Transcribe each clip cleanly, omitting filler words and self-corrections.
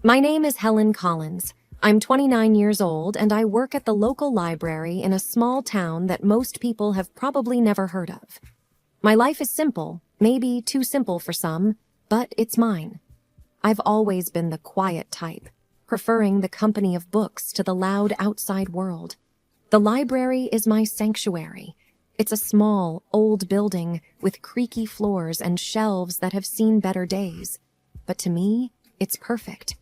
My name is Helen Collins. I'm 29 years old and I work at the local library in a small town that most people have probably never heard of. My life is simple, maybe too simple for some, but it's mine. I've always been the quiet type, preferring the company of books to the loud outside world. The library is my sanctuary. It's a small, old building with creaky floors and shelves that have seen better days. But to me, it's perfect.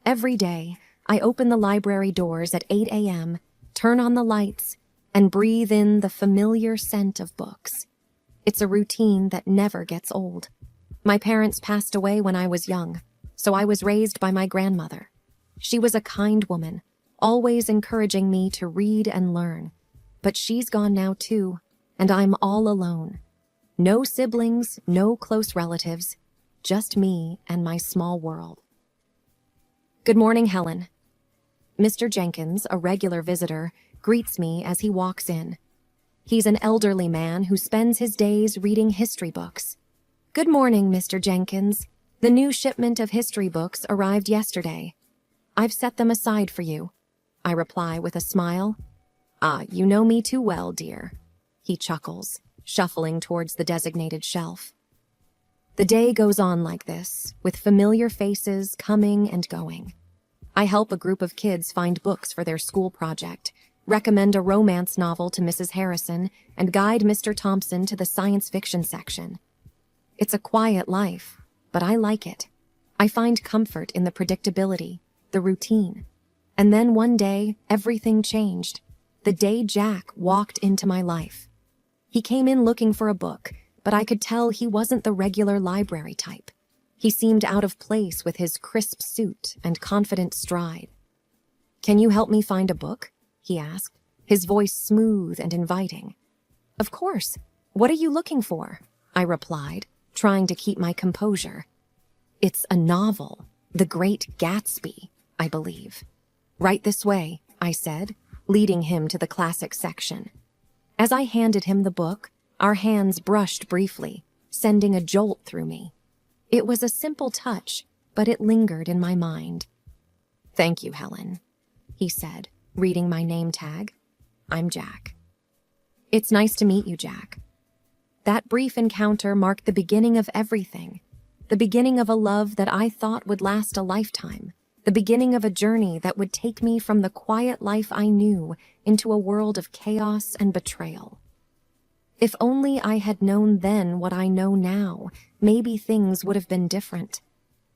Every day, I open the library doors at 8 a.m., turn on the lights, and breathe in the familiar scent of books. It's a routine that never gets old. My parents passed away when I was young, so I was raised by my grandmother. She was a kind woman, always encouraging me to read and learn. But she's gone now too, and I'm all alone. No siblings, no close relatives, just me and my small world. Good morning, Helen. Mr. Jenkins, a regular visitor, greets me as he walks in. He's an elderly man who spends his days reading history books. Good morning, Mr. Jenkins. The new shipment of history books arrived yesterday. I've set them aside for you, I reply with a smile. Ah, you know me too well, dear. He chuckles, shuffling towards the designated shelf. The day goes on like this, with familiar faces coming and going. I help a group of kids find books for their school project, recommend a romance novel to Mrs. Harrison, and guide Mr. Thompson to the science fiction section. It's a quiet life, but I like it. I find comfort in the predictability, the routine. And then one day, everything changed. The day Jack walked into my life. He came in looking for a book, but I could tell he wasn't the regular library type. He seemed out of place with his crisp suit and confident stride. Can you help me find a book? He asked, his voice smooth and inviting. Of course. What are you looking for? I replied, trying to keep my composure. It's a novel, The Great Gatsby, I believe. Right this way, I said, leading him to the classic section. As I handed him the book, our hands brushed briefly, sending a jolt through me. It was a simple touch, but it lingered in my mind. Thank you, Helen, he said, reading my name tag. I'm Jack. It's nice to meet you, Jack. That brief encounter marked the beginning of everything, the beginning of a love that I thought would last a lifetime, the beginning of a journey that would take me from the quiet life I knew into a world of chaos and betrayal. If only I had known then what I know now, maybe things would have been different.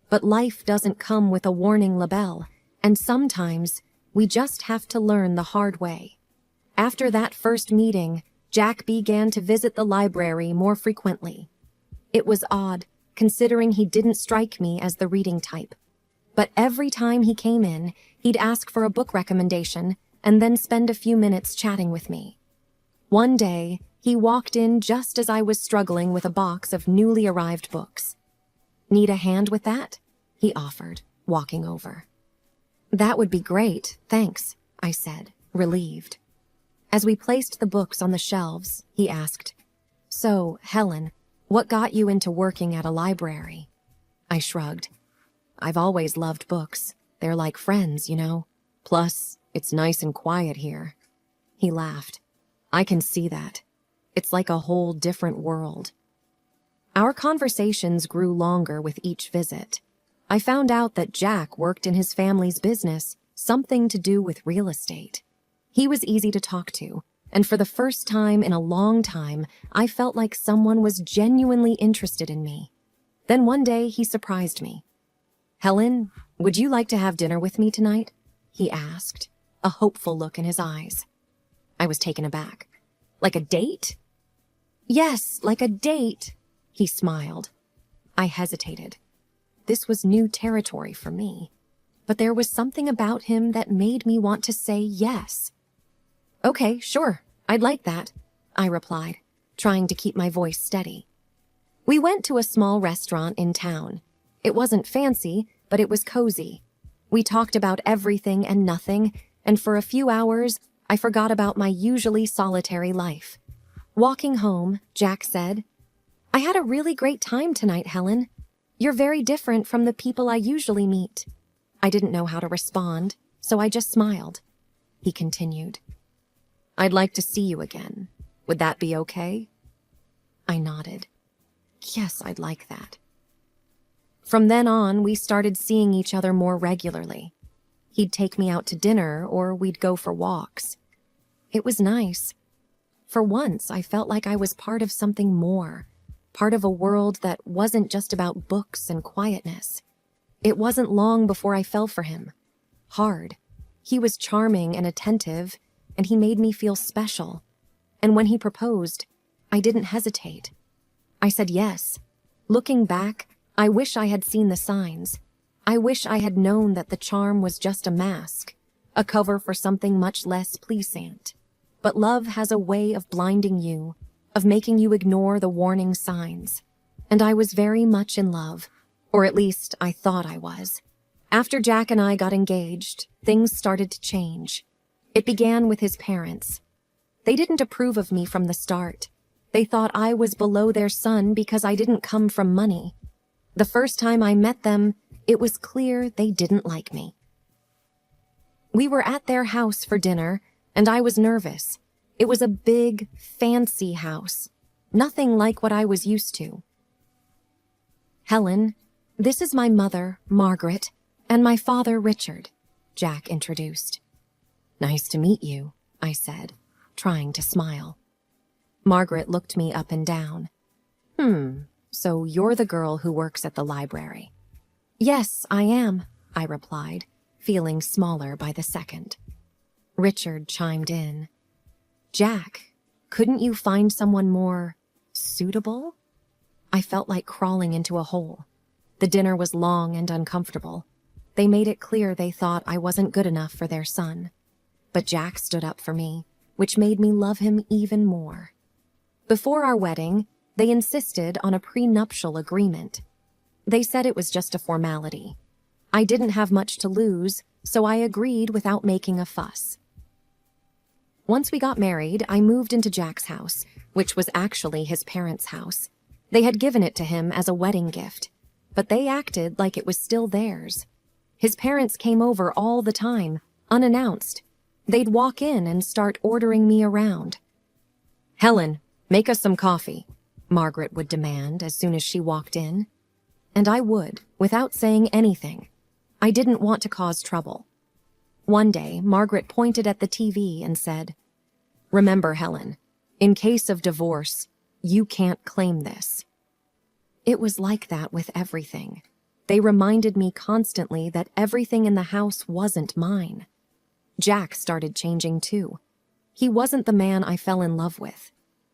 But life doesn't come with a warning label, and sometimes we just have to learn the hard way. After that first meeting, Jack began to visit the library more frequently. It was odd, considering he didn't strike me as the reading type. But every time he came in, he'd ask for a book recommendation and then spend a few minutes chatting with me. One day, he walked in just as I was struggling with a box of newly arrived books. Need a hand with that? He offered, walking over. That would be great, thanks, I said, relieved. As we placed the books on the shelves, he asked, So, Helen, what got you into working at a library? I shrugged. I've always loved books. They're like friends, you know. Plus, it's nice and quiet here. He laughed. I can see that. It's like a whole different world. Our conversations grew longer with each visit. I found out that Jack worked in his family's business, something to do with real estate. He was easy to talk to, and for the first time in a long time, I felt like someone was genuinely interested in me. Then one day, he surprised me. Helen, would you like to have dinner with me tonight? He asked, a hopeful look in his eyes. I was taken aback. Like a date? Yes, like a date, he smiled. I hesitated. This was new territory for me, but there was something about him that made me want to say yes. Okay, sure, I'd like that, I replied, trying to keep my voice steady. We went to a small restaurant in town. It wasn't fancy, but it was cozy. We talked about everything and nothing, and for a few hours, I forgot about my usually solitary life. Walking home, Jack said, I had a really great time tonight, Helen. You're very different from the people I usually meet. I didn't know how to respond, so I just smiled. He continued, "I'd like to see you again. Would that be okay?" I nodded. Yes, I'd like that. From then on, we started seeing each other more regularly. He'd take me out to dinner, or we'd go for walks. It was nice. For once, I felt like I was part of something more, part of a world that wasn't just about books and quietness. It wasn't long before I fell for him. Hard. He was charming and attentive, and he made me feel special. And when he proposed, I didn't hesitate. I said yes. Looking back, I wish I had seen the signs. I wish I had known that the charm was just a mask, a cover for something much less pleasant. But love has a way of blinding you, of making you ignore the warning signs. And I was very much in love, or at least I thought I was. After Jack and I got engaged, things started to change. It began with his parents. They didn't approve of me from the start. They thought I was below their son because I didn't come from money. The first time I met them, it was clear they didn't like me. We were at their house for dinner, and I was nervous. It was a big, fancy house. Nothing like what I was used to. "Helen, this is my mother, Margaret, and my father, Richard," Jack introduced. "Nice to meet you," I said, trying to smile. Margaret looked me up and down. So you're the girl who works at the library." "Yes, I am," I replied, feeling smaller by the second. Richard chimed in. "Jack, couldn't you find someone more suitable?" I felt like crawling into a hole. The dinner was long and uncomfortable. They made it clear they thought I wasn't good enough for their son. But Jack stood up for me, which made me love him even more. Before our wedding, they insisted on a prenuptial agreement. They said it was just a formality. I didn't have much to lose, so I agreed without making a fuss. Once we got married, I moved into Jack's house, which was actually his parents' house. They had given it to him as a wedding gift, but they acted like it was still theirs. His parents came over all the time, unannounced. They'd walk in and start ordering me around. "Helen, make us some coffee," Margaret would demand as soon as she walked in. And I would, without saying anything. I didn't want to cause trouble. One day, Margaret pointed at the TV and said, "Remember, Helen, in case of divorce, you can't claim this." It was like that with everything. They reminded me constantly that everything in the house wasn't mine. Jack started changing too. He wasn't the man I fell in love with.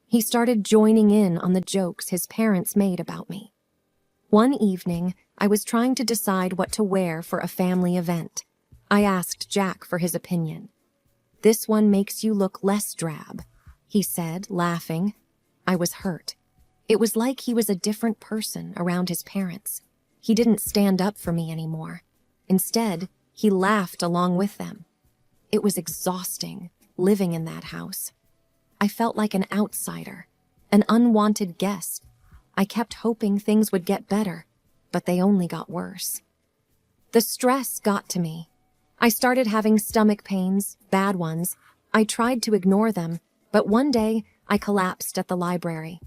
He started joining in on the jokes his parents made about me. One evening, I was trying to decide what to wear for a family event. I asked Jack for his opinion. "This one makes you look less drab," he said, laughing. I was hurt. It was like he was a different person around his parents. He didn't stand up for me anymore. Instead, he laughed along with them. It was exhausting, living in that house. I felt like an outsider, an unwanted guest. I kept hoping things would get better, but they only got worse. The stress got to me. I started having stomach pains, bad ones. I tried to ignore them, but one day I collapsed at the library.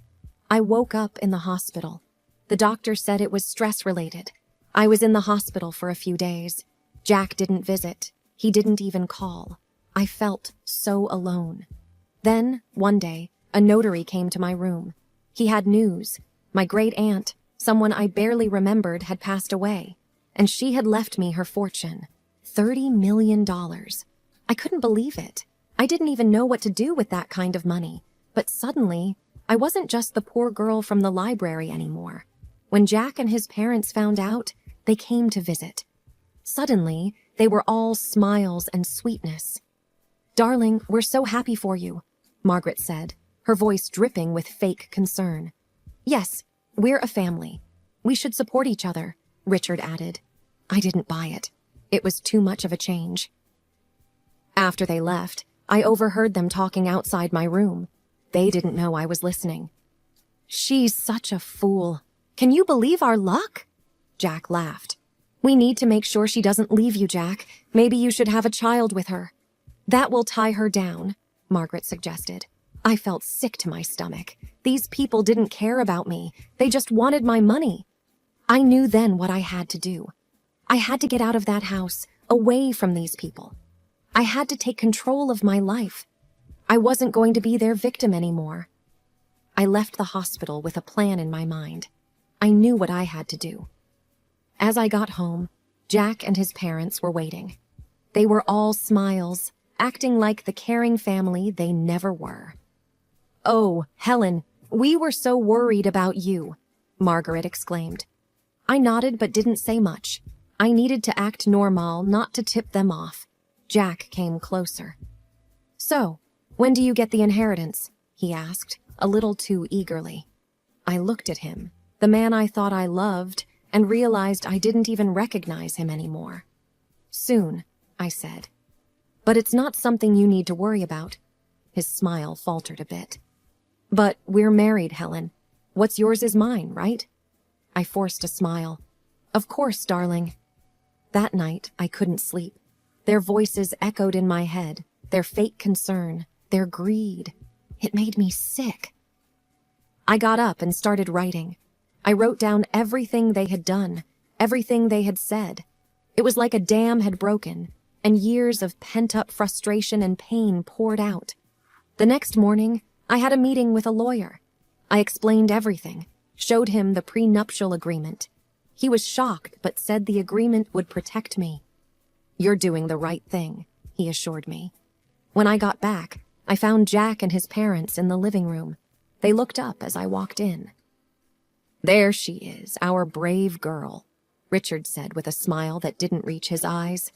I woke up in the hospital. The doctor said it was stress-related. I was in the hospital for a few days. Jack didn't visit. He didn't even call. I felt so alone. Then, one day, a notary came to my room. He had news. My great-aunt, someone I barely remembered, had passed away, and she had left me her fortune, $30 million. I couldn't believe it. I didn't even know what to do with that kind of money. But suddenly, I wasn't just the poor girl from the library anymore. When Jack and his parents found out, they came to visit. Suddenly, they were all smiles and sweetness. "Darling, we're so happy for you," Margaret said, her voice dripping with fake concern. "Yes, we're a family. We should support each other," Richard added. I didn't buy it. It was too much of a change. After they left, I overheard them talking outside my room. They didn't know I was listening. "She's such a fool. Can you believe our luck?" Jack laughed. We need to make sure she doesn't leave you, Jack. Maybe you should have a child with her. That will tie her down, Margaret suggested. I felt sick to my stomach. These people didn't care about me. They just wanted my money. I knew then what I had to do. I had to get out of that house, away from these people. I had to take control of my life. I wasn't going to be their victim anymore. I left the hospital with a plan in my mind. I knew what I had to do. As I got home, Jack and his parents were waiting. They were all smiles, acting like the caring family they never were. "Oh, Helen, we were so worried about you," Margaret exclaimed. I nodded but didn't say much. I needed to act normal, not to tip them off. Jack came closer. "So, when do you get the inheritance?" he asked, a little too eagerly. I looked at him, the man I thought I loved, and realized I didn't even recognize him anymore. "Soon," I said. "But it's not something you need to worry about." His smile faltered a bit. "But we're married, Helen. What's yours is mine, right?" I forced a smile. "Of course, darling." That night, I couldn't sleep. Their voices echoed in my head, their fake concern, their greed. It made me sick. I got up and started writing. I wrote down everything they had done, everything they had said. It was like a dam had broken, and years of pent-up frustration and pain poured out. The next morning, I had a meeting with a lawyer. I explained everything, showed him the prenuptial agreement. He was shocked, but said the agreement would protect me. "You're doing the right thing," he assured me. When I got back, I found Jack and his parents in the living room. They looked up as I walked in. "There she is, our brave girl," Richard said with a smile that didn't reach his eyes.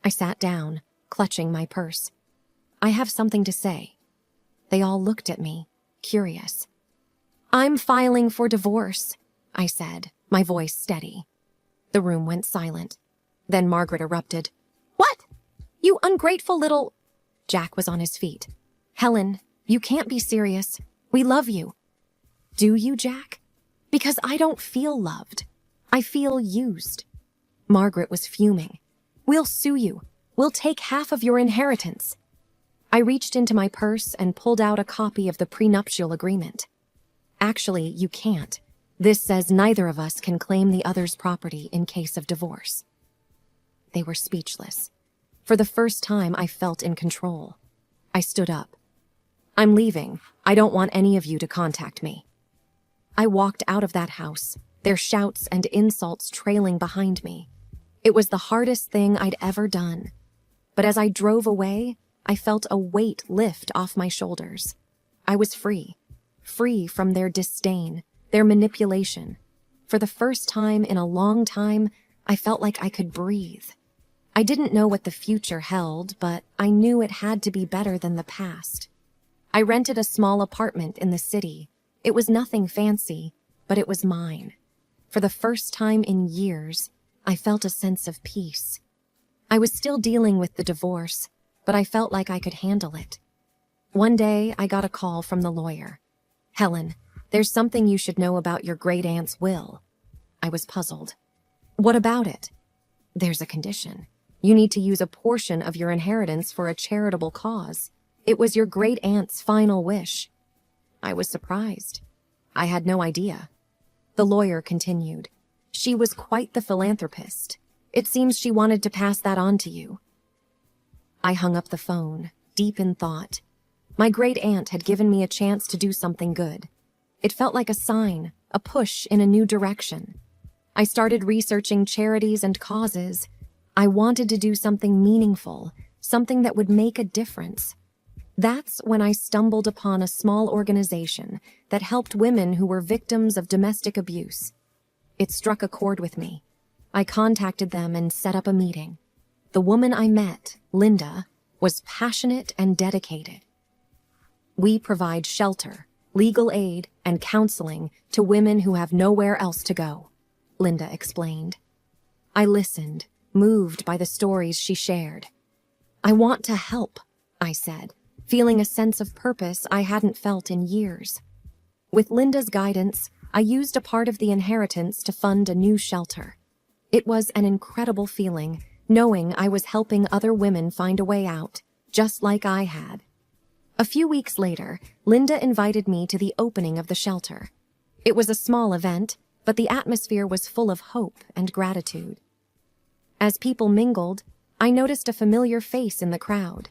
I sat down, clutching my purse. "I have something to say." They all looked at me, curious. "I'm filing for divorce," I said, my voice steady. The room went silent. Then Margaret erupted. "What? You ungrateful little—" Jack was on his feet. "Helen, you can't be serious. We love you." "Do you, Jack?" "Because I don't feel loved. I feel used." Margaret was fuming. "We'll sue you. We'll take half of your inheritance." I reached into my purse and pulled out a copy of the prenuptial agreement. "Actually, you can't. This says neither of us can claim the other's property in case of divorce." They were speechless. For the first time, I felt in control. I stood up. "I'm leaving. I don't want any of you to contact me." I walked out of that house, their shouts and insults trailing behind me. It was the hardest thing I'd ever done. But as I drove away, I felt a weight lift off my shoulders. I was free from their disdain, their manipulation. For the first time in a long time, I felt like I could breathe. I didn't know what the future held, but I knew it had to be better than the past. I rented a small apartment in the city. It was nothing fancy, but it was mine. For the first time in years, I felt a sense of peace. I was still dealing with the divorce, but I felt like I could handle it. One day, I got a call from the lawyer. "Helen, there's something you should know about your great-aunt's will." I was puzzled. "What about it?" "There's a condition. You need to use a portion of your inheritance for a charitable cause. It was your great-aunt's final wish." I was surprised. I had no idea. The lawyer continued. "She was quite the philanthropist. It seems she wanted to pass that on to you." I hung up the phone, deep in thought. My great-aunt had given me a chance to do something good. It felt like a sign, a push in a new direction. I started researching charities and causes. I wanted to do something meaningful, something that would make a difference. That's when I stumbled upon a small organization that helped women who were victims of domestic abuse. It struck a chord with me. I contacted them and set up a meeting. The woman I met, Linda, was passionate and dedicated. "We provide shelter, legal aid, and counseling to women who have nowhere else to go," Linda explained. I listened, moved by the stories she shared. "I want to help," I said, feeling a sense of purpose I hadn't felt in years. With Linda's guidance, I used a part of the inheritance to fund a new shelter. It was an incredible feeling, knowing I was helping other women find a way out, just like I had. A few weeks later, Linda invited me to the opening of the shelter. It was a small event, but the atmosphere was full of hope and gratitude. As people mingled, I noticed a familiar face in the crowd.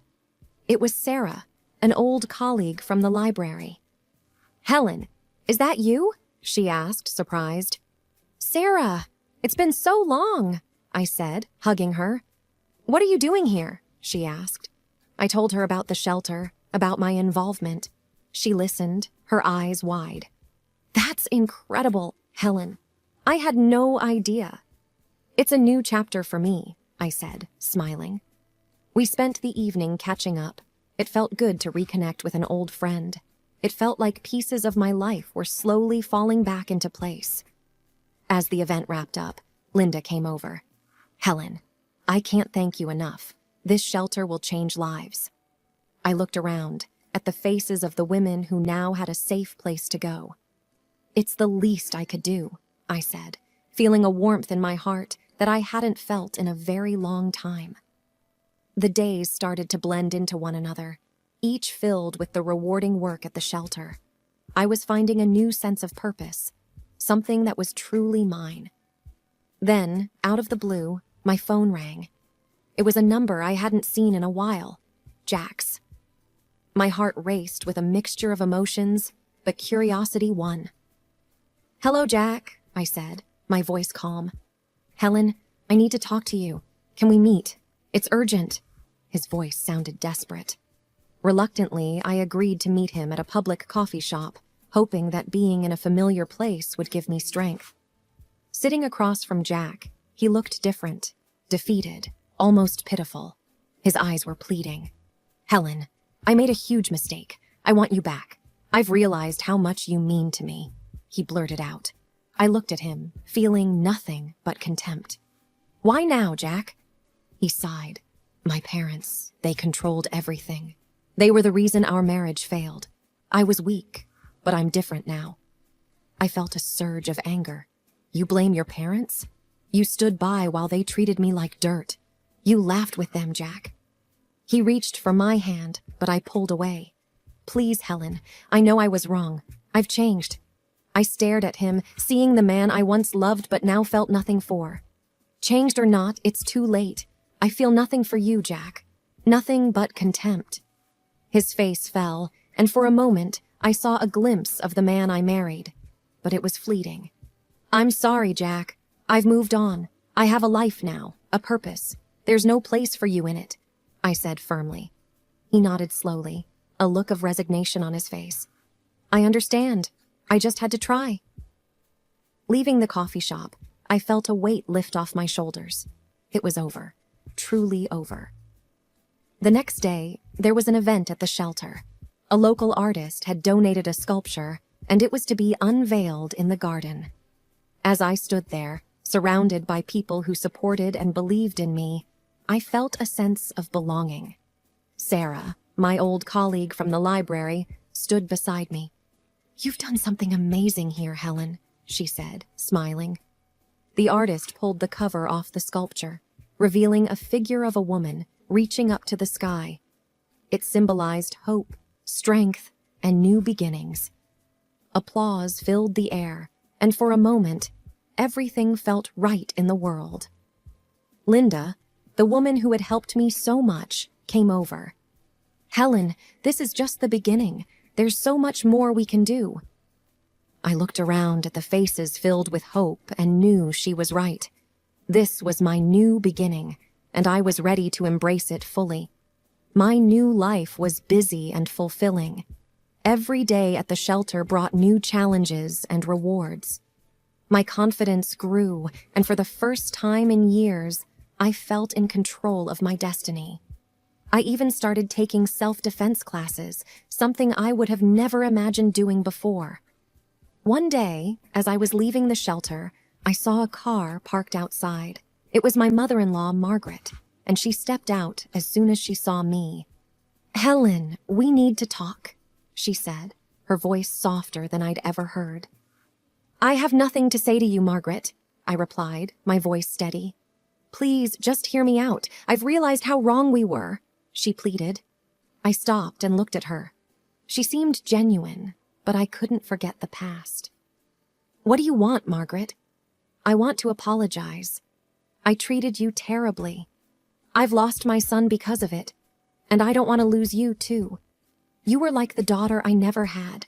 It was Sarah, an old colleague from the library. "Helen, is that you?" she asked, surprised. "Sarah, it's been so long," I said, hugging her. "What are you doing here?" she asked. I told her about the shelter, about my involvement. She listened, her eyes wide. "That's incredible, Helen. I had no idea." "It's a new chapter for me," I said, smiling. We spent the evening catching up. It felt good to reconnect with an old friend. It felt like pieces of my life were slowly falling back into place. As the event wrapped up, Linda came over. "Helen, I can't thank you enough. This shelter will change lives." I looked around, at the faces of the women who now had a safe place to go. "It's the least I could do," I said, feeling a warmth in my heart that I hadn't felt in a very long time. The days started to blend into one another, each filled with the rewarding work at the shelter. I was finding a new sense of purpose, something that was truly mine. Then, out of the blue, my phone rang. It was a number I hadn't seen in a while, Jack's. My heart raced with a mixture of emotions, but curiosity won. "Hello, Jack," I said, my voice calm. "Helen, I need to talk to you. Can we meet? It's urgent." His voice sounded desperate. Reluctantly, I agreed to meet him at a public coffee shop, hoping that being in a familiar place would give me strength. Sitting across from Jack, he looked different, defeated, almost pitiful. His eyes were pleading. "Helen, I made a huge mistake. I want you back. I've realized how much you mean to me," he blurted out. I looked at him, feeling nothing but contempt. "Why now, Jack?" He sighed. "My parents, they controlled everything. They were the reason our marriage failed. I was weak, but I'm different now." I felt a surge of anger. "You blame your parents? You stood by while they treated me like dirt. You laughed with them, Jack." He reached for my hand, but I pulled away. "Please, Helen, I know I was wrong. I've changed." I stared at him, seeing the man I once loved but now felt nothing for. "Changed or not, it's too late. I feel nothing for you, Jack. Nothing but contempt." His face fell, and for a moment, I saw a glimpse of the man I married. But it was fleeting. "I'm sorry, Jack. I've moved on. I have a life now, a purpose. There's no place for you in it," I said firmly. He nodded slowly, a look of resignation on his face. "I understand. I just had to try." Leaving the coffee shop, I felt a weight lift off my shoulders. It was over. Truly over. The next day, there was an event at the shelter. A local artist had donated a sculpture, and it was to be unveiled in the garden. As I stood there, surrounded by people who supported and believed in me, I felt a sense of belonging. Sarah, my old colleague from the library, stood beside me. "You've done something amazing here, Helen," she said, smiling. The artist pulled the cover off the sculpture, revealing a figure of a woman reaching up to the sky. It symbolized hope, strength, and new beginnings. Applause filled the air, and for a moment, everything felt right in the world. Linda, the woman who had helped me so much, came over. "Helen, this is just the beginning. There's so much more we can do." I looked around at the faces filled with hope and knew she was right. This was my new beginning, and I was ready to embrace it fully. My new life was busy and fulfilling. Every day at the shelter brought new challenges and rewards. My confidence grew, and for the first time in years, I felt in control of my destiny. I even started taking self-defense classes, something I would have never imagined doing before. One day, as I was leaving the shelter, I saw a car parked outside. It was my mother-in-law, Margaret, and she stepped out as soon as she saw me. "Helen, we need to talk," she said, her voice softer than I'd ever heard. "I have nothing to say to you, Margaret," I replied, my voice steady. Please, just hear me out. I've realized how wrong we were, she pleaded. I stopped and looked at her. She seemed genuine, but I couldn't forget the past. What do you want, Margaret? I want to apologize. I treated you terribly. I've lost my son because of it, and I don't want to lose you, too. You were like the daughter I never had,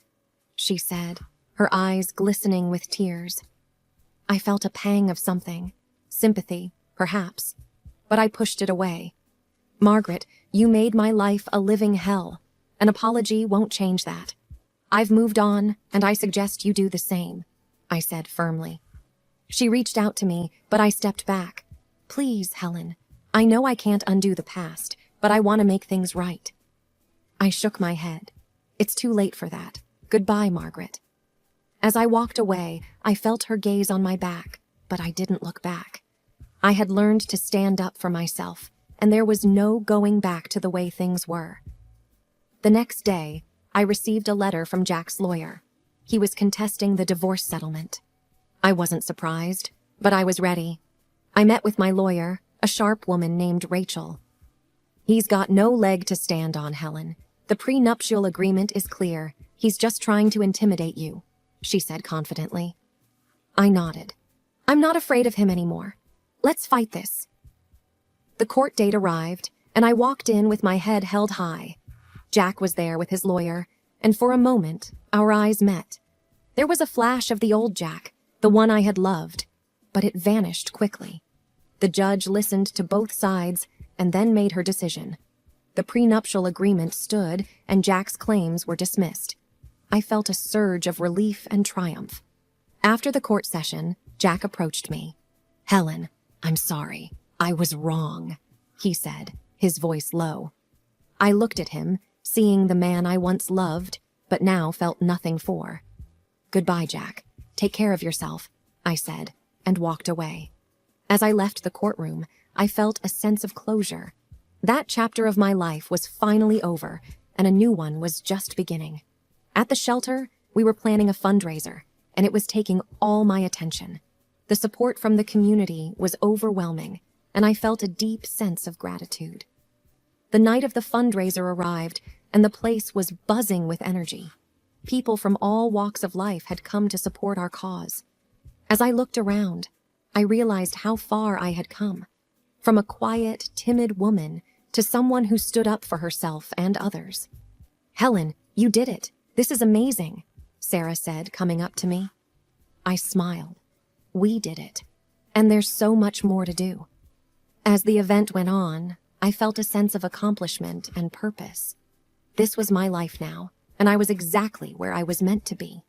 she said, her eyes glistening with tears. I felt a pang of something, sympathy, perhaps, but I pushed it away. Margaret, you made my life a living hell. An apology won't change that. I've moved on, and I suggest you do the same, I said firmly. She reached out to me, but I stepped back. Please, Helen, I know I can't undo the past, but I want to make things right. I shook my head. It's too late for that. Goodbye, Margaret. As I walked away, I felt her gaze on my back, but I didn't look back. I had learned to stand up for myself, and there was no going back to the way things were. The next day, I received a letter from Jack's lawyer. He was contesting the divorce settlement. I wasn't surprised, but I was ready. I met with my lawyer, a sharp woman named Rachel. He's got no leg to stand on, Helen. The prenuptial agreement is clear. He's just trying to intimidate you, she said confidently. I nodded. I'm not afraid of him anymore. Let's fight this. The court date arrived, and I walked in with my head held high. Jack was there with his lawyer, and for a moment, our eyes met. There was a flash of the old Jack, the one I had loved, but it vanished quickly. The judge listened to both sides and then made her decision. The prenuptial agreement stood, and Jack's claims were dismissed. I felt a surge of relief and triumph. After the court session, Jack approached me. Helen, I'm sorry. I was wrong, he said, his voice low. I looked at him, seeing the man I once loved, but now felt nothing for. Goodbye, Jack. Take care of yourself, I said, and walked away. As I left the courtroom, I felt a sense of closure. That chapter of my life was finally over, and a new one was just beginning. At the shelter, we were planning a fundraiser, and it was taking all my attention. The support from the community was overwhelming, and I felt a deep sense of gratitude. The night of the fundraiser arrived, and the place was buzzing with energy. People from all walks of life had come to support our cause. As I looked around, I realized how far I had come. From a quiet, timid woman to someone who stood up for herself and others. Helen, you did it. This is amazing, Sarah said, coming up to me. I smiled. We did it. And there's so much more to do. As the event went on, I felt a sense of accomplishment and purpose. This was my life now, and I was exactly where I was meant to be.